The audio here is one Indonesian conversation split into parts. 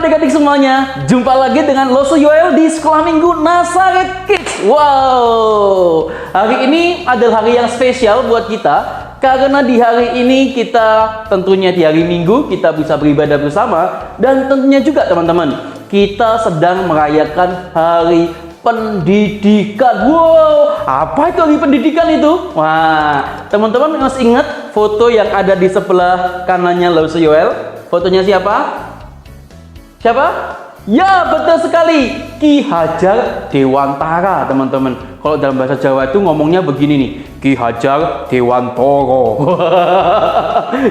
adik-adik semuanya, jumpa lagi dengan Loso Yoel di Sekolah Minggu Nazaret Kids. Wow, hari ini adalah hari yang spesial buat kita, karena di hari ini kita tentunya di hari Minggu kita bisa beribadah bersama, dan tentunya juga teman-teman, kita sedang merayakan hari pendidikan. Wow, apa itu hari pendidikan itu? Wah, teman-teman masih ingat foto yang ada di sebelah kanannya Loso Yoel? Fotonya siapa? Siapa? Ya, betul sekali, Ki Hajar Dewantara, teman-teman. Kalau dalam bahasa Jawa itu ngomongnya begini nih, Ki Hajar Dewantoro.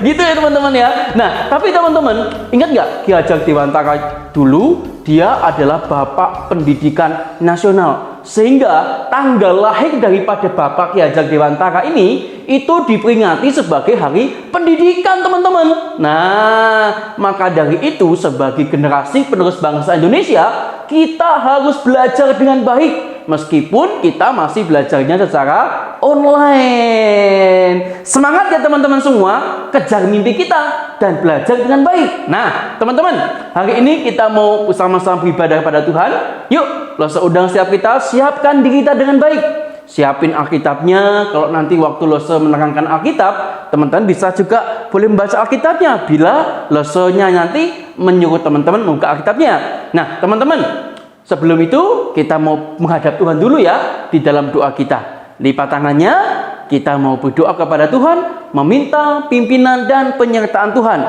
Gitu ya teman-teman ya. Nah, tapi teman-teman ingat nggak Ki Hajar Dewantara dulu dia adalah Bapak Pendidikan Nasional, sehingga tanggal lahir daripada Bapak Ki Hajar Dewantara ini itu diperingati sebagai Hari Pendidikan, teman-teman. Nah, maka dari itu sebagai generasi penerus bangsa Indonesia, kita harus belajar dengan baik, meskipun kita masih belajarnya secara online. Semangat ya teman-teman semua, kejar mimpi kita dan belajar dengan baik. Nah, teman-teman, hari ini kita mau bersama-sama beribadah kepada Tuhan. Yuk, Loso undang setiap kita, siapkan diri kita dengan baik. Siapin Alkitabnya. Kalau nanti waktu Loso menerangkan Alkitab, teman-teman bisa juga boleh membaca Alkitabnya bila Losonya nanti menyuruh teman-teman membuka Alkitabnya. Nah, teman-teman, sebelum itu kita mau menghadap Tuhan dulu ya di dalam doa kita. Lipat tangannya, kita mau berdoa kepada Tuhan, meminta pimpinan dan penyertaan Tuhan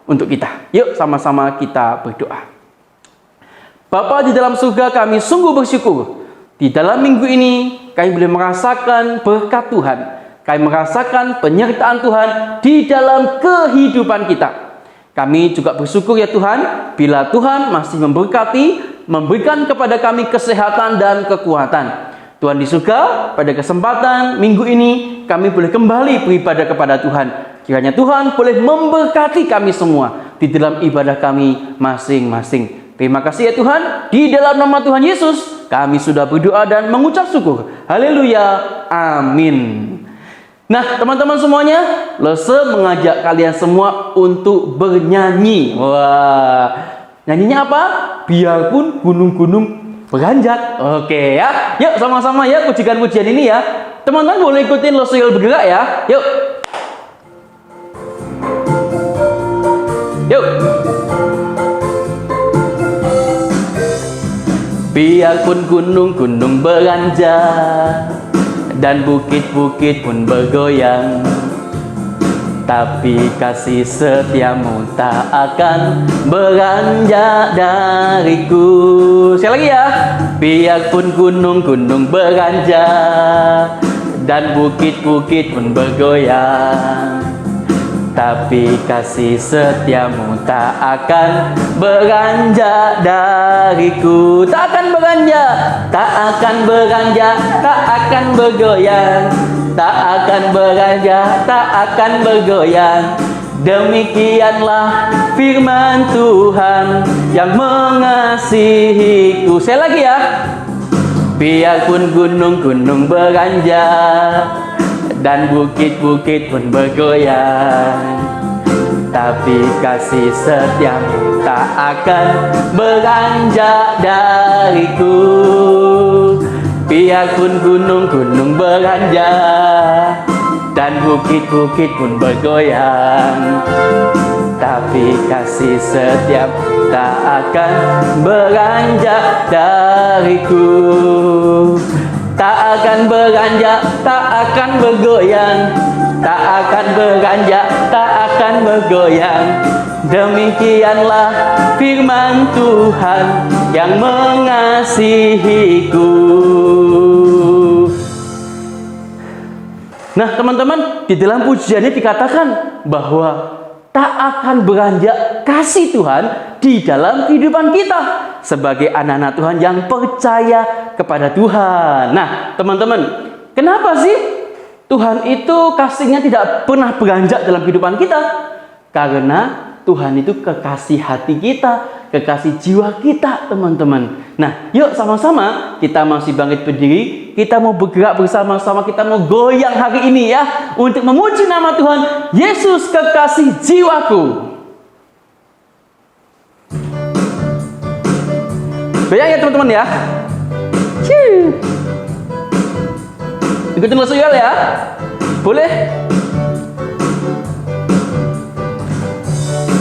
untuk kita. Yuk sama-sama kita berdoa. Bapa di dalam surga, kami sungguh bersyukur di dalam minggu ini kami boleh merasakan berkat Tuhan. Kami merasakan penyertaan Tuhan di dalam kehidupan kita. Kami juga bersyukur ya Tuhan, bila Tuhan masih memberkati, memberikan kepada kami kesehatan dan kekuatan. Tuhan di surga, pada kesempatan minggu ini kami boleh kembali beribadah kepada Tuhan. Kiranya Tuhan boleh memberkati kami semua di dalam ibadah kami masing-masing. Terima kasih ya Tuhan, di dalam nama Tuhan Yesus kami sudah berdoa dan mengucap syukur. Haleluya, amin. Nah teman-teman semuanya, Loso mengajak kalian semua untuk bernyanyi. Wah, nyanyinya apa? Biarpun gunung-gunung beranjak. Oke ya, yuk sama-sama ya pujikan pujian ini ya. Teman-teman boleh ikutin Loso Yoel bergerak ya. Yuk. Yuk. Biarpun gunung-gunung beranjak dan bukit-bukit pun bergoyang, tapi kasih setiamu tak akan beranjak dariku. Sekali lagi ya. Biarpun gunung-gunung beranjak dan bukit-bukit pun bergoyang, tapi kasih setiamu tak akan beranjak dariku. Tak akan beranjak, tak akan beranjak, tak akan bergoyang, tak akan beranjak, tak akan bergoyang. Demikianlah firman Tuhan yang mengasihiku. Saya lagi ya. Biarpun gunung-gunung beranjak dan bukit-bukit pun bergoyang, tapi kasih setiamu tak akan beranjak dariku. Biarpun gunung-gunung beranjak dan bukit-bukit pun bergoyang, tapi kasih setiamu tak akan beranjak dariku. Tak akan beranjak, tak akan bergoyang, tak akan beranjak, tak akan bergoyang. Demikianlah firman Tuhan yang mengasihiku. Nah teman-teman, di dalam pujiannya dikatakan bahwa tak akan beranjak kasih Tuhan di dalam kehidupan kita sebagai anak-anak Tuhan yang percaya kepada Tuhan. Nah teman-teman, kenapa sih Tuhan itu kasihnya tidak pernah beranjak dalam kehidupan kita? Karena Tuhan itu kekasih hati kita, kekasih jiwa kita, teman-teman. Nah, yuk sama-sama kita masih bangkit berdiri, kita mau bergerak bersama-sama, kita mau goyang hari ini ya, untuk memuji nama Tuhan Yesus, kekasih jiwaku. Goyang ya teman-teman ya. Ikutin Losuel ya. Boleh?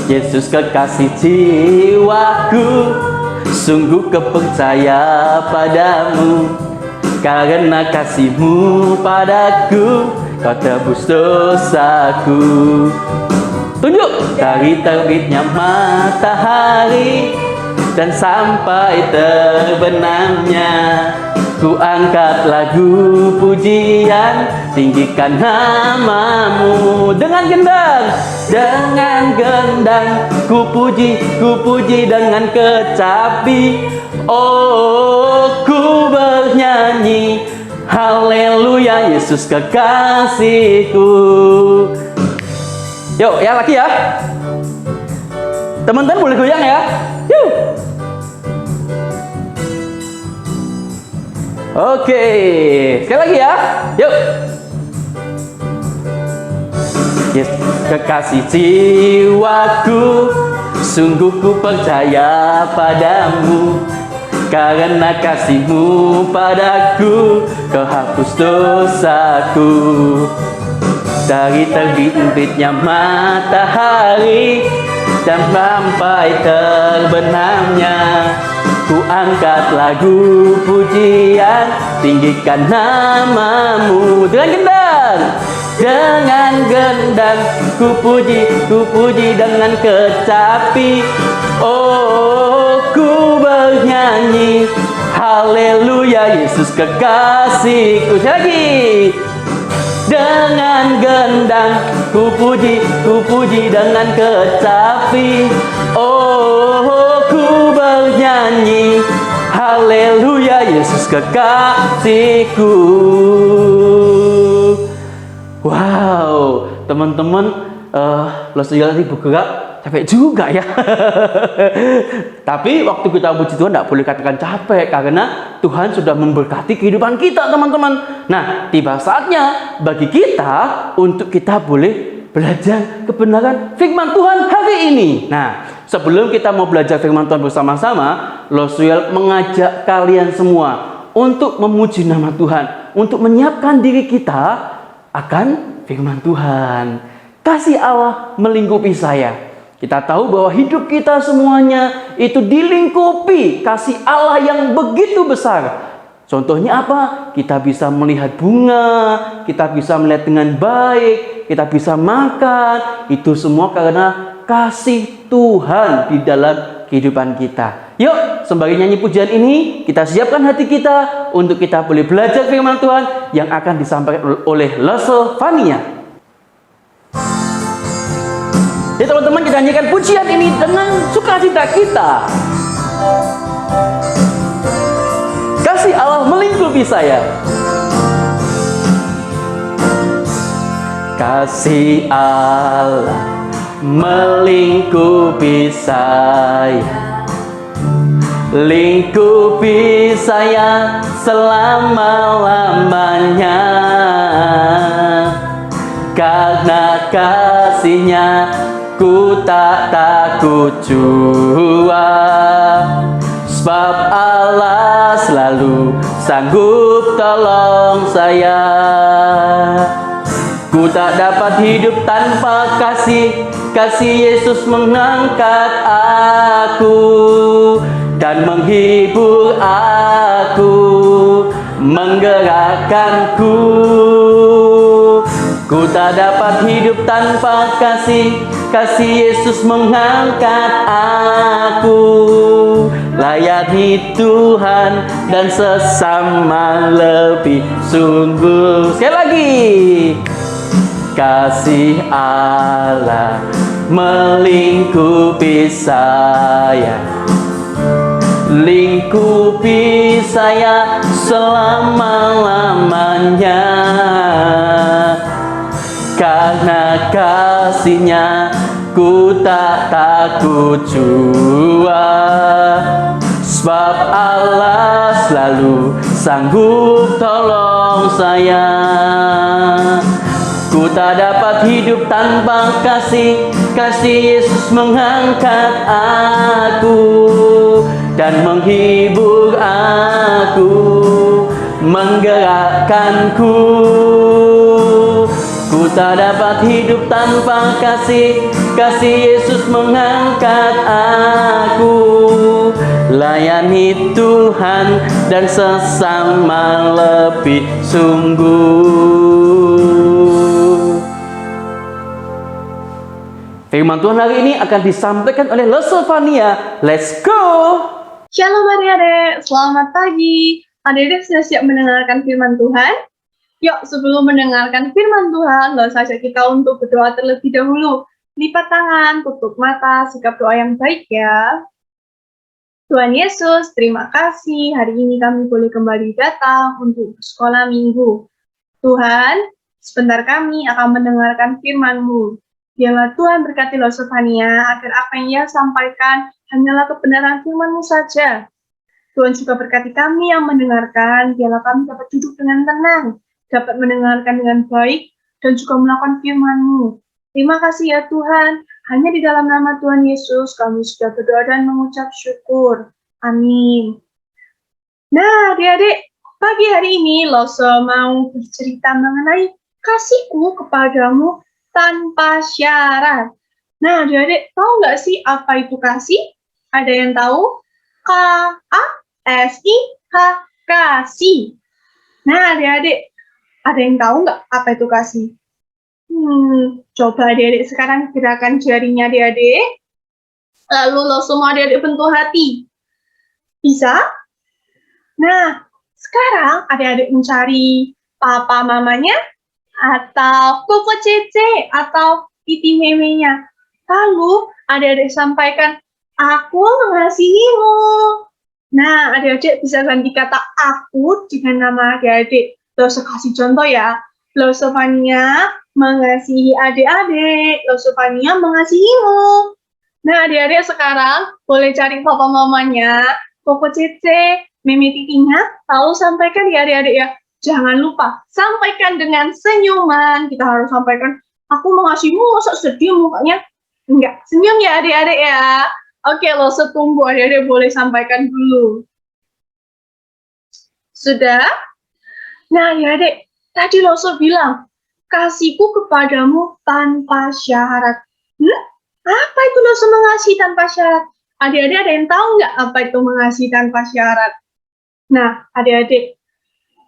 Yesus kekasih jiwaku, sungguh kepercaya padamu. Karena kasih-Mu padaku, Kau tebus dosaku. Tunjuk dari terbitnya matahari dan sampai terbenamnya, ku angkat lagu pujian, tinggikan nama-Mu. Dengan gendang, ku puji dengan kecapi. Oh, ku bernyanyi, haleluya, Yesus kekasihku. Yuk, ya lagi ya. Teman-teman boleh goyang ya. Yuk. Oke, sekali lagi ya. Yuk. Yesus kekasih jiwaku, sungguh ku percaya padamu. Karena kasih-Mu padaku, Kau hapus dosaku. Dari terbitnya matahari dan sampai terbenamnya, ku angkat lagu pujian, tinggikan nama-Mu. Dengan gendang, ku puji dengan kecapi. Oh, ku bernyanyi, haleluya, Yesus kekasihku. Lagi. Dengan gendang, ku puji dengan kecapi. Oh, ku bernyanyi, haleluya, Yesus kekasihku. Wow, teman-teman, Losuel tadi bergerak capek juga ya. Tapi waktu kita puji Tuhan tidak boleh katakan capek, karena Tuhan sudah memberkati kehidupan kita, teman-teman. Nah, tiba saatnya bagi kita untuk kita boleh belajar kebenaran firman Tuhan hari ini. Nah, sebelum kita mau belajar firman Tuhan bersama-sama, Losuel mengajak kalian semua untuk memuji nama Tuhan, untuk menyiapkan diri kita akan firman Tuhan. Kasih Allah melingkupi saya. Kita tahu bahwa hidup kita semuanya itu dilingkupi kasih Allah yang begitu besar. Contohnya apa? Kita bisa melihat bunga, kita bisa melihat dengan baik, kita bisa makan. Itu semua karena kasih Tuhan di dalam kehidupan kita. Yuk, sembari nyanyi pujian ini, kita siapkan hati kita untuk kita boleh belajar firman Tuhan yang akan disampaikan oleh Losuel. Ya teman-teman, kita nyanyikan pujian ini dengan sukacita kita. Kasih Allah melingkupi saya. Kasih Allah melingkupi saya, lingkupi saya selama-lamanya. Karena kasih-Nya ku tak takut jua, sebab Allah selalu sanggup tolong saya. Ku tak dapat hidup tanpa kasih Yesus mengangkat aku dan menghibur aku, menggerakkanku. Ku tak dapat hidup tanpa kasih Yesus mengangkat aku. Layani Tuhan dan sesama lebih sungguh. Sekali lagi. Kasih Allah melingkupi saya, lingkupi saya selama-lamanya. Karena kasih-Nya ku tak takut jua, sebab Allah selalu sanggup tolong saya. Ku tak dapat hidup tanpa kasih Yesus mengangkat aku dan menghibur aku, menggerakkanku. Ku tak dapat hidup tanpa kasih Yesus mengangkat aku. Layani Tuhan dan sesama lebih sungguh. Firman Tuhan hari ini akan disampaikan oleh Losofania. Let's go! Shalom adik-adik, selamat pagi. Adik-adik sudah siap mendengarkan firman Tuhan? Yuk, sebelum mendengarkan firman Tuhan, langsung saja kita untuk berdoa terlebih dahulu. Lipat tangan, tutup mata, sikap doa yang baik ya. Tuhan Yesus, terima kasih hari ini kami boleh kembali datang untuk sekolah minggu. Tuhan, sebentar kami akan mendengarkan firman-Mu. Biarlah Tuhan berkati Losofania agar apa yang ia sampaikan hanyalah kebenaran firman-Mu saja. Tuhan juga berkati kami yang mendengarkan, biarlah kami dapat duduk dengan tenang, dapat mendengarkan dengan baik, dan juga melakukan firman-Mu. Terima kasih ya Tuhan, hanya di dalam nama Tuhan Yesus kami sudah berdoa dan mengucap syukur. Amin. Nah, adik-adik, pagi hari ini Loso mau bercerita mengenai kasihku kepadamu tanpa syarat. Nah, adik-adik, tahu nggak sih apa itu kasih? Ada yang tahu? K-A-S-I-H, kasih. Nah, adik-adik, ada yang tahu nggak apa itu kasih? Coba adik-adik sekarang gerakan jarinya adik-adik. Lalu lo semua adik-adik bentuk hati. Bisa? Nah, sekarang adik-adik mencari papa mamanya, atau koko cece, atau titi memenya. Lalu adik-adik sampaikan, aku mengasihimu. Nah, adik-adik bisa ganti kata aku dengan nama adik-adik. Lo kasih contoh ya. Losofania mengasihi adik-adik, Losofania mengasihimu. Nah, adik-adik sekarang boleh cari papa mamanya, koko cece, mimi titinya, lalu sampaikan ya adik-adik ya. Jangan lupa, sampaikan dengan senyuman. Kita harus sampaikan, aku mengasihimu, masa sedih mukanya? Enggak, senyum ya adik-adik ya. Oke, Loso tunggu adik-adik boleh sampaikan dulu. Sudah? Nah, ya adik, tadi Loso bilang, kasihku kepadamu tanpa syarat. Apa itu Loso mengasihi tanpa syarat? Adik-adik ada yang tahu nggak apa itu mengasihi tanpa syarat? Nah, adik-adik,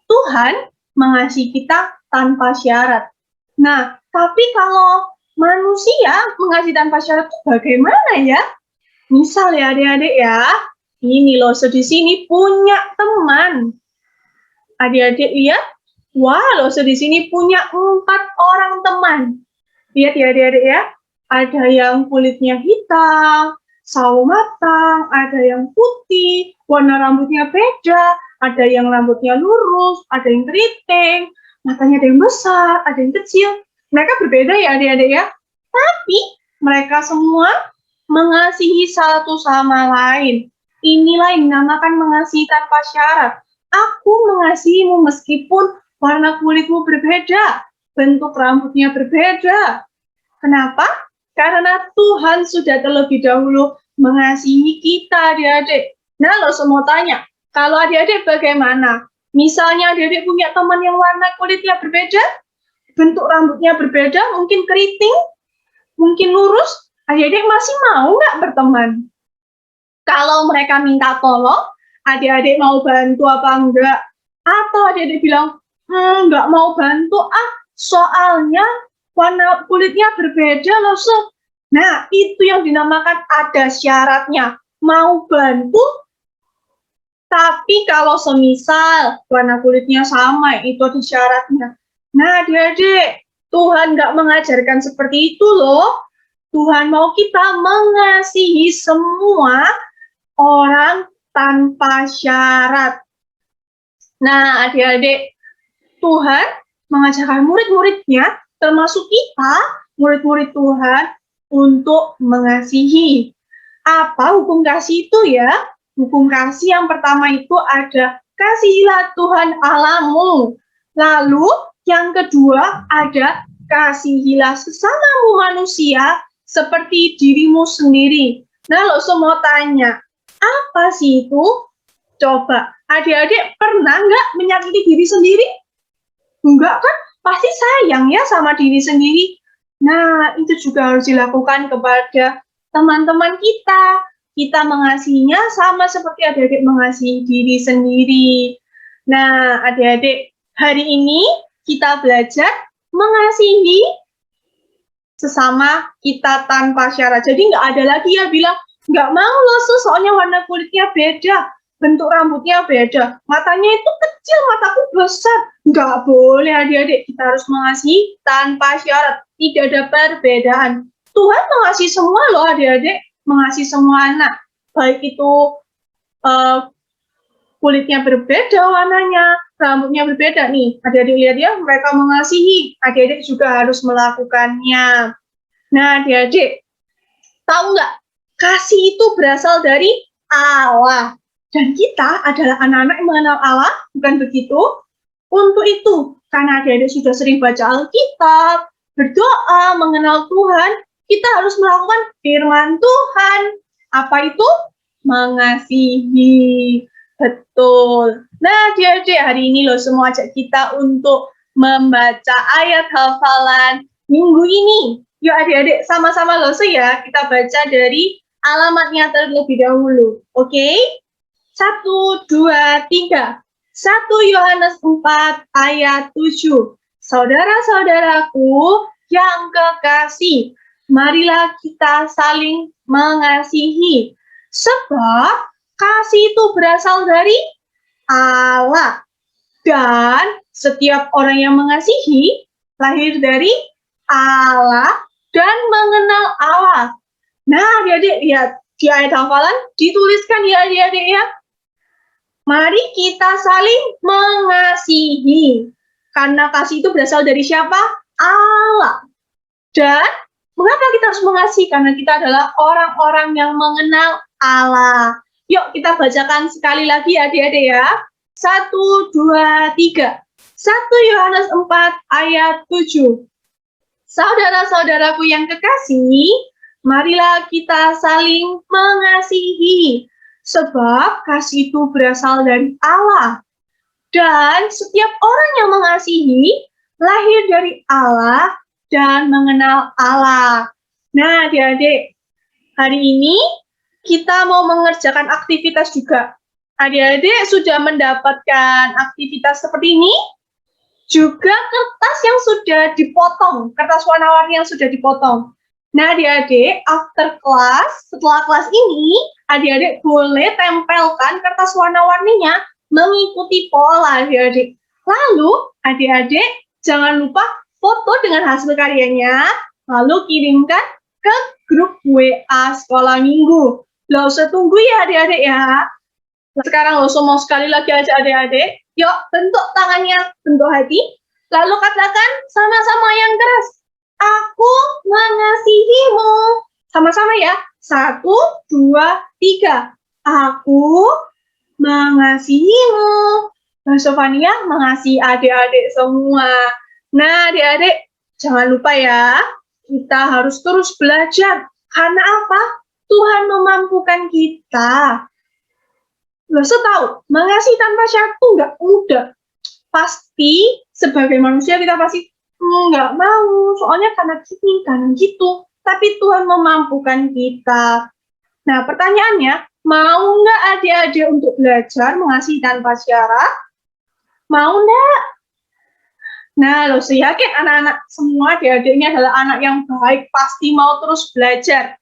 Tuhan mengasihi kita tanpa syarat. Nah, tapi kalau manusia mengasihi tanpa syarat itu bagaimana ya? Misal ya adik-adik ya, ini Loso di sini punya teman. Adik-adik lihat, wah Loso di sini punya 4 orang teman. Lihat ya adik-adik ya, ada yang kulitnya hitam, sawo matang, ada yang putih, warna rambutnya beda, ada yang rambutnya lurus, ada yang keriting, matanya ada yang besar, ada yang kecil. Mereka berbeda ya adik-adik ya, tapi mereka semua mengasihi satu sama lain. Inilah yang dinamakan mengasihi tanpa syarat. Aku mengasihimu meskipun warna kulitmu berbeda, bentuk rambutnya berbeda. Kenapa? Karena Tuhan sudah terlebih dahulu mengasihi kita adik-adik. Nah, lo semua tanya, kalau adik-adik bagaimana? Misalnya adik-adik punya teman yang warna kulitnya berbeda, bentuk rambutnya berbeda, mungkin keriting, mungkin lurus, adik-adik masih mau nggak berteman? Kalau mereka minta tolong, adik-adik mau bantu apa enggak? Atau adik-adik bilang, nggak mau bantu soalnya warna kulitnya berbeda loh, Nah, itu yang dinamakan ada syaratnya. Mau bantu, tapi kalau semisal warna kulitnya sama, itu ada syaratnya. Nah, adik-adik, Tuhan nggak mengajarkan seperti itu loh. Tuhan mau kita mengasihi semua orang tanpa syarat. Nah, adik-adik, Tuhan mengajarkan murid-muridnya, termasuk kita, murid-murid Tuhan, untuk mengasihi. Apa hukum kasih itu ya? Hukum kasih yang pertama itu ada, kasihilah Tuhan Allahmu. Lalu yang kedua ada, kasihilah sesamamu manusia seperti dirimu sendiri. Nah, lo semua tanya, Apa sih itu? Coba, adik-adik pernah nggak menyakiti diri sendiri? Enggak kan? Pasti sayang ya sama diri sendiri. Nah, itu juga harus dilakukan kepada teman-teman kita. Kita mengasihinya sama seperti adik-adik mengasihi diri sendiri. Nah, adik-adik, hari ini kita belajar mengasihi sesama kita tanpa syarat. Jadi nggak ada lagi ya bilang, nggak mau loh, soalnya warna kulitnya beda, bentuk rambutnya beda, matanya itu kecil, mataku besar. Nggak boleh adik-adik, kita harus mengasihi tanpa syarat, tidak ada perbedaan. Tuhan mengasihi semua loh adik-adik, mengasihi semua anak, baik itu kulitnya berbeda warnanya, rambutnya berbeda nih. Adik-adik lihat ya, mereka mengasihi, adik-adik juga harus melakukannya. Nah adik-adik, tahu nggak? Kasih itu berasal dari Allah. Dan kita adalah anak-anak yang mengenal Allah, bukan begitu? Untuk itu, karena adik-adik sudah sering baca Alkitab, berdoa, mengenal Tuhan, kita harus melakukan firman Tuhan. Apa itu? Mengasihi. Betul. Nah, adik-adik, hari ini loh semua ajak kita untuk membaca ayat hafalan minggu ini. Yuk adik-adik, sama-sama loh ya, kita baca dari alamatnya terlebih dahulu. Oke? 1, 2, 3. 1 Yohanes 4 ayat 7. Saudara-saudaraku yang kekasih, marilah kita saling mengasihi. Sebab kasih itu berasal dari Allah. Dan setiap orang yang mengasihi lahir dari Allah dan mengenal Allah. Nah, adik-adik lihat di ayat hafalan dituliskan ya adik-adik ya. Mari kita saling mengasihi. Karena kasih itu berasal dari siapa? Allah. Dan mengapa kita harus mengasihi? Karena kita adalah orang-orang yang mengenal Allah. Yuk kita bacakan sekali lagi adik-adik ya. 1, 2, 3. 1 Yohanes 4 ayat 7. Saudara-saudaraku yang kekasih, marilah kita saling mengasihi. Sebab kasih itu berasal dari Allah. Dan setiap orang yang mengasihi lahir dari Allah dan mengenal Allah. Nah adik-adik, hari ini kita mau mengerjakan aktivitas juga. Adik-adik sudah mendapatkan aktivitas seperti ini? Juga kertas yang sudah dipotong, kertas warna-warni yang sudah dipotong. Nah adik-adik, after class, setelah kelas ini, adik-adik boleh tempelkan kertas warna-warninya mengikuti pola adik-adik. Lalu adik-adik jangan lupa foto dengan hasil karyanya, lalu kirimkan ke grup WA sekolah minggu. Nggak usah tunggu ya adik-adik ya. Sekarang mau sekali lagi aja adik-adik. Yuk bentuk tangannya, bentuk hati. Lalu katakan sama-sama yang keras. Aku mengasihimu. Sama-sama ya. 1, 2, 3. Aku mengasihimu. Mbak Sofania mengasihi adik-adik semua. Nah adik-adik jangan lupa ya. Kita harus terus belajar. Karena apa? Tuhan memampukan kita. Loh, tahu, mengasihi tanpa syarat itu nggak mudah. Pasti sebagai manusia kita pasti nggak mau, soalnya karena gini, karena gitu. Tapi Tuhan memampukan kita. Nah, pertanyaannya, mau nggak adik-adik untuk belajar mengasihi tanpa syarat? Mau nggak? Nah, lo yakin anak-anak semua adik-adiknya adalah anak yang baik, pasti mau terus belajar.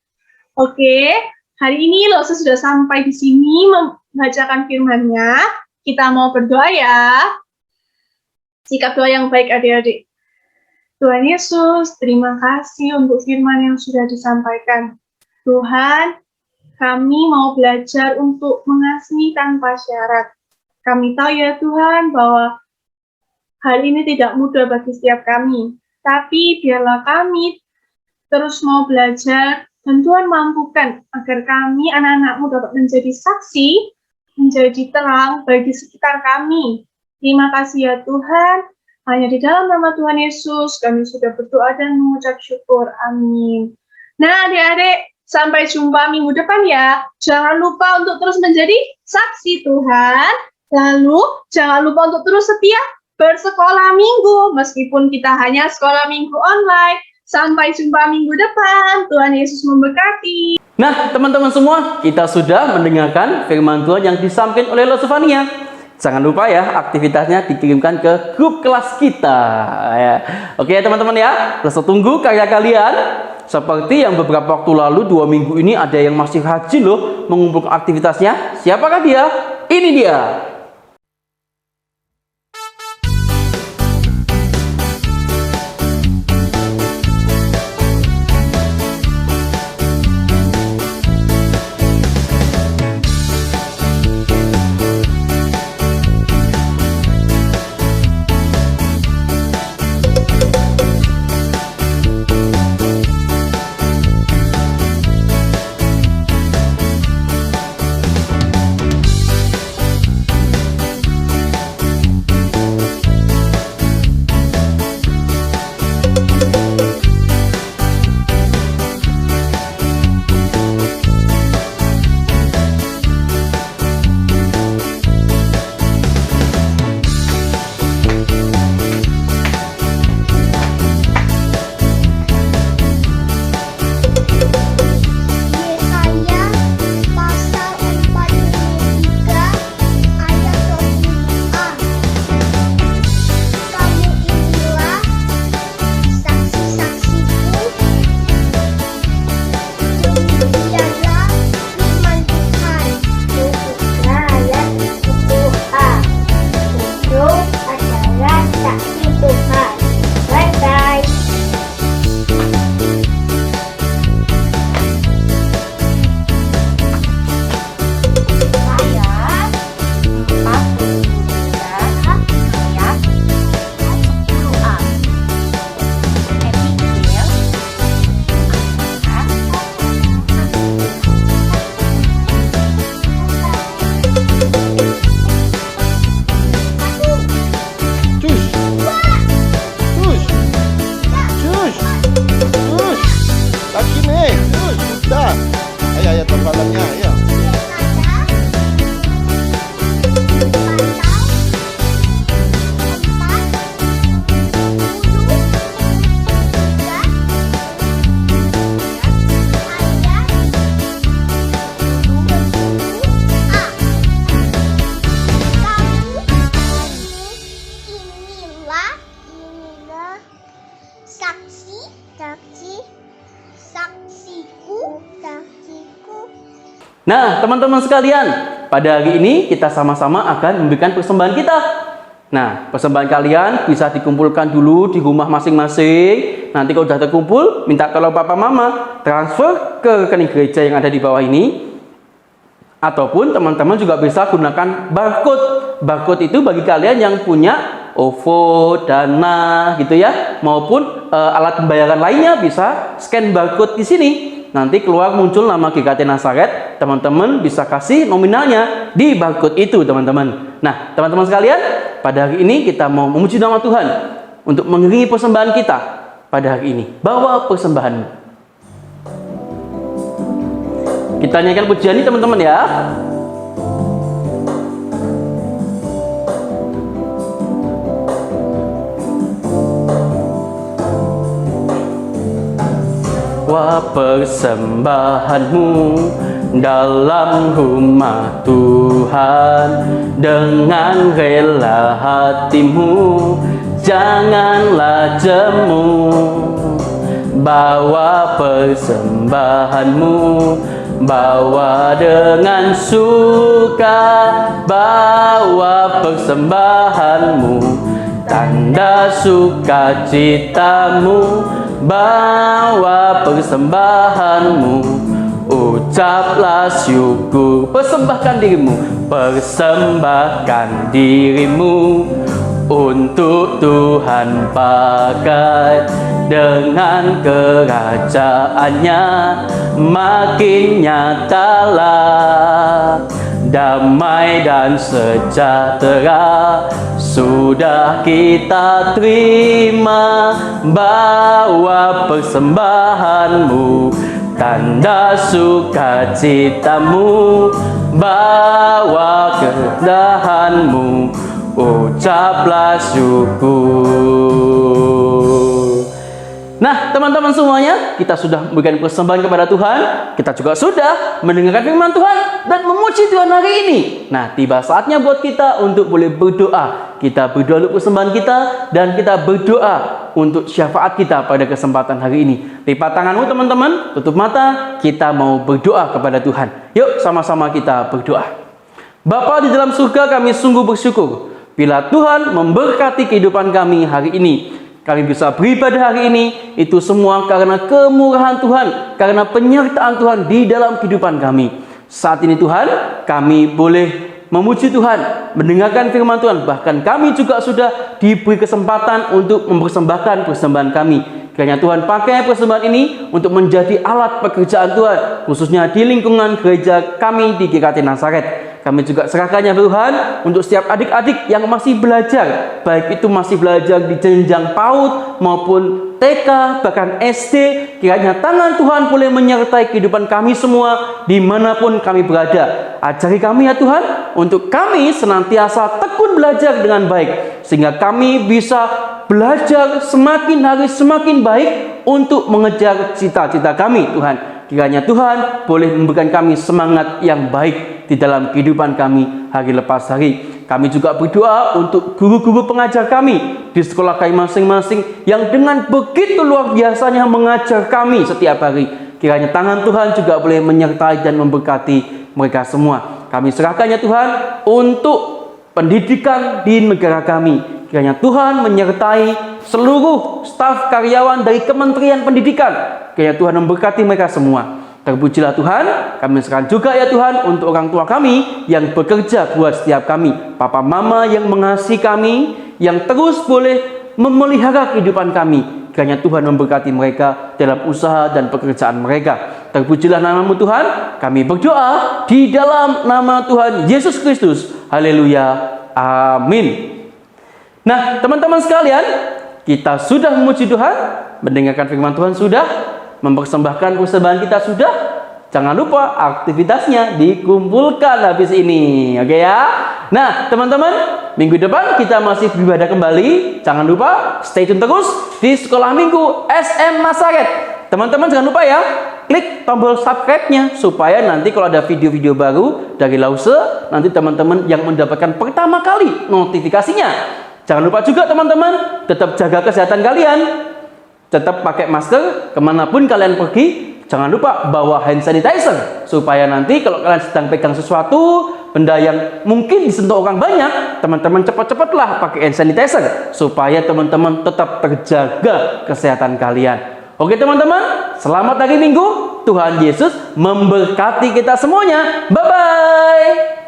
Oke, hari ini lo sudah sampai di sini membacakan firman-Nya. Kita mau berdoa ya. Sikap doa yang baik adik-adik. Tuhan Yesus, terima kasih untuk firman yang sudah disampaikan. Tuhan, kami mau belajar untuk mengasihi tanpa syarat. Kami tahu ya Tuhan bahwa hal ini tidak mudah bagi setiap kami. Tapi biarlah kami terus mau belajar dan Tuhan mampukan agar kami anak-anak-Mu dapat menjadi saksi, menjadi terang bagi sekitar kami. Terima kasih ya Tuhan. Hanya di dalam nama Tuhan Yesus kami sudah berdoa dan mengucap syukur. Amin. Nah adik-adik, Sampai jumpa minggu depan ya. Jangan lupa untuk terus menjadi saksi Tuhan. Lalu jangan lupa untuk terus setia bersekolah minggu meskipun kita hanya sekolah minggu online. Sampai jumpa minggu depan. Tuhan Yesus memberkati. Nah, teman-teman semua, kita sudah mendengarkan firman Tuhan yang disampaikan oleh Losovania. Jangan lupa ya, aktivitasnya dikirimkan ke grup kelas kita. Ya. Oke teman-teman ya, Leso tunggu karya kalian. Seperti yang beberapa waktu lalu, 2 minggu ini ada yang masih rajin loh mengumpulkan aktivitasnya. Siapakah dia? Ini dia. Nah, teman-teman sekalian, pada hari ini kita sama-sama akan memberikan persembahan kita. Nah, persembahan kalian bisa dikumpulkan dulu di rumah masing-masing. Nanti kalau sudah terkumpul, minta tolong papa mama transfer ke rekening gereja yang ada di bawah ini. Ataupun teman-teman juga bisa gunakan barcode. Barcode itu bagi kalian yang punya OVO, Dana gitu ya, maupun alat pembayaran lainnya bisa scan barcode di sini. Nanti keluar muncul nama GKT Nazaret, teman-teman bisa kasih nominalnya di barcode itu, teman-teman. Nah, teman-teman sekalian, pada hari ini kita mau memuji nama Tuhan untuk mengiringi persembahan kita pada hari ini. Bawa persembahanmu. Kita nyanyikan pujian ini, teman-teman ya. Bawa persembahanmu dalam rumah Tuhan dengan rela hatimu, janganlah jemu. Bawa persembahanmu, bawa dengan suka, bawa persembahanmu, tanda sukacitamu. Bawa persembahanmu, ucaplah syukur. Persembahkan dirimu, persembahkan dirimu untuk Tuhan pakai. Dengan kerajaannya makin nyatalah damai dan sejahtera sudah kita terima. Bawa persembahanmu, tanda sukacitamu, bawa kedahanmu, ucaplah syukur. Nah, teman-teman semuanya, kita sudah memberikan persembahan kepada Tuhan. Kita juga sudah mendengarkan firman Tuhan dan memuji Tuhan hari ini. Nah, tiba saatnya buat kita untuk boleh berdoa. Kita berdoa untuk persembahan kita dan kita berdoa untuk syafaat kita pada kesempatan hari ini. Lipat tanganmu teman-teman, tutup mata, kita mau berdoa kepada Tuhan. Yuk sama-sama kita berdoa. Bapa di dalam surga, kami sungguh bersyukur bila Tuhan memberkati kehidupan kami hari ini. Kami bisa beribadah hari ini, itu semua karena kemurahan Tuhan, karena penyertaan Tuhan di dalam kehidupan kami. Saat ini Tuhan, kami boleh memuji Tuhan, mendengarkan firman Tuhan, bahkan kami juga sudah diberi kesempatan untuk mempersembahkan persembahan kami. Kiranya Tuhan pakai persembahan ini untuk menjadi alat pekerjaan Tuhan, khususnya di lingkungan gereja kami di GKT Nazaret. Kami juga serahkannya Tuhan untuk setiap adik-adik yang masih belajar, baik itu masih belajar di jenjang PAUD maupun TK, bahkan SD. Kiranya tangan Tuhan boleh menyertai kehidupan kami semua dimanapun kami berada. Ajari kami ya Tuhan, untuk kami senantiasa tekun belajar dengan baik, sehingga kami bisa belajar semakin hari semakin baik untuk mengejar cita-cita kami Tuhan. Kiranya Tuhan boleh memberikan kami semangat yang baik di dalam kehidupan kami hari lepas hari. Kami juga berdoa untuk guru-guru pengajar kami di sekolah kami masing-masing yang dengan begitu luar biasanya mengajar kami setiap hari. Kiranya tangan Tuhan juga boleh menyertai dan memberkati mereka semua. Kami serahkannya Tuhan untuk pendidikan di negara kami. Kiranya Tuhan menyertai seluruh staf karyawan dari Kementerian Pendidikan. Kiranya Tuhan memberkati mereka semua. Terpujilah Tuhan, kami serahkan juga ya Tuhan untuk orang tua kami yang bekerja buat setiap kami. Papa mama yang mengasihi kami, yang terus boleh memelihara kehidupan kami. Kiranya Tuhan memberkati mereka dalam usaha dan pekerjaan mereka. Terpujilah nama-Mu Tuhan, kami berdoa di dalam nama Tuhan Yesus Kristus. Haleluya, amin. Nah, teman-teman sekalian, kita sudah memuji Tuhan, mendengarkan firman Tuhan sudah, mempersembahkan persembahan kita sudah. Jangan lupa aktivitasnya dikumpulkan habis ini, oke ya? Nah, teman-teman, minggu depan kita masih beribadah kembali. Jangan lupa stay tune terus di Sekolah Minggu SM Nazaret. Teman-teman jangan lupa ya, klik tombol subscribe-nya supaya nanti kalau ada video-video baru dari Lause, nanti teman-teman yang mendapatkan pertama kali notifikasinya. Jangan lupa juga teman-teman, tetap jaga kesehatan kalian. Tetap pakai masker kemanapun kalian pergi. Jangan lupa bawa hand sanitizer, supaya nanti kalau kalian sedang pegang sesuatu, benda yang mungkin disentuh orang banyak, teman-teman cepat-cepatlah pakai hand sanitizer, supaya teman-teman tetap terjaga kesehatan kalian. Oke teman-teman, selamat hari Minggu. Tuhan Yesus memberkati kita semuanya. Bye-bye.